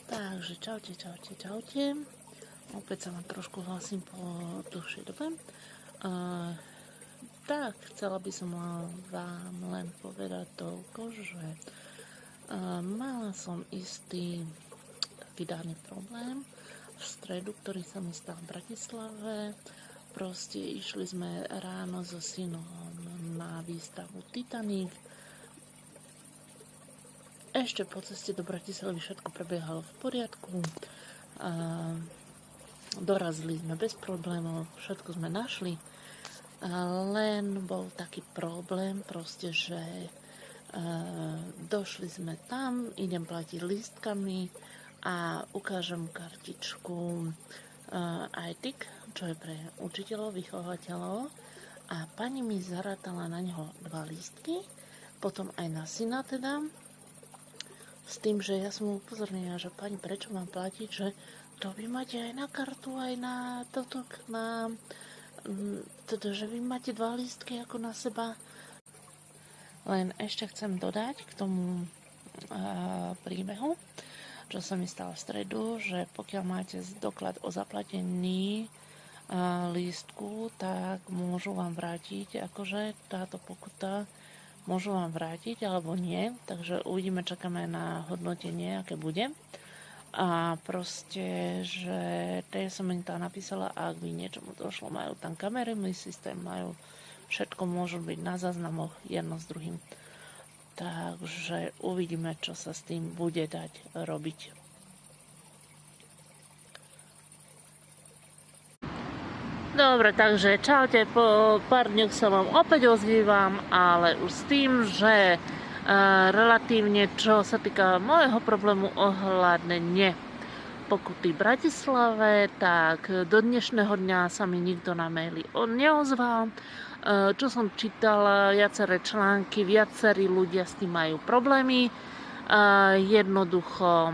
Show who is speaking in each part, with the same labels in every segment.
Speaker 1: Takže čaute. Opäť sa vám trošku hlasím po dlhšej dobe. Tak, chcela by som vám len povedať toľko, že mala som istý taký daný problém v stredu, ktorý sa mi stal v Bratislave. Proste išli sme ráno so synom na výstavu Titanic. Ešte po ceste do Bratislavy všetko prebiehalo v poriadku. Dorazili sme bez problémov, všetko sme našli. Len bol taký problém, proste, že došli sme tam, idem platiť lístkami a ukážem kartičku ITIC, čo je pre učiteľov, vychovateľov. A pani mi zarátala na neho 2 lístky, potom aj na syna teda. S tým, že ja som mu upozornila, že pani, prečo mám platiť, že to vy máte aj na kartu, aj na toto, teda, že vy máte 2 lístky ako na seba. Len ešte chcem dodať k tomu príbehu, čo sa mi stalo v stredu, že pokiaľ máte doklad o zaplatení lístku, tak môžu vám vrátiť, akože táto pokuta môžu vám vrátiť alebo nie, takže uvidíme, čakáme na hodnotenie, aké bude. A proste, že tej som im tam napísala, ak by niečomu došlo, majú tam kamery, my systém majú, všetko môžu byť na záznamoch jedno s druhým. Takže uvidíme, čo sa s tým bude dať robiť. Dobre, takže čaute, po pár dňoch sa vám opäť ozývam, ale už s tým, že relatívne, čo sa týka môjho problému ohľadne pokuty v Bratislave, tak do dnešného dňa sa mi nikto na maili neozval. Čo som čítala, viaceré články, viacerí ľudia s tým majú problémy. Jednoducho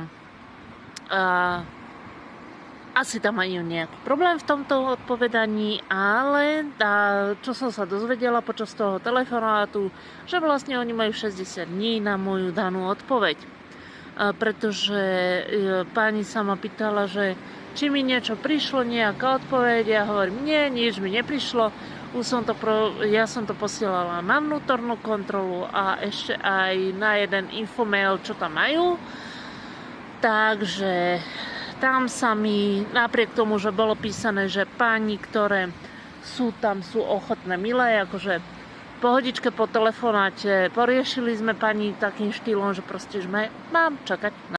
Speaker 1: asi tam majú nejaký problém v tomto odpovedaní, ale čo som sa dozvedela počas toho telefonátu, že vlastne oni majú 60 dní na moju danú odpoveď. Pretože pani sa ma pýtala, že či mi niečo prišlo, nejaká odpoveď, ja hovorím, nie, nič mi neprišlo. Ja som to posielala na vnútornú kontrolu a ešte aj na jeden infomail, čo tam majú. Takže tam sa mi, napriek tomu, že bolo písané, že páni, ktoré sú tam, sú ochotné, milé, akože pohodičke po telefonáte, poriešili sme pani takým štýlom, že proste, že mám čakať na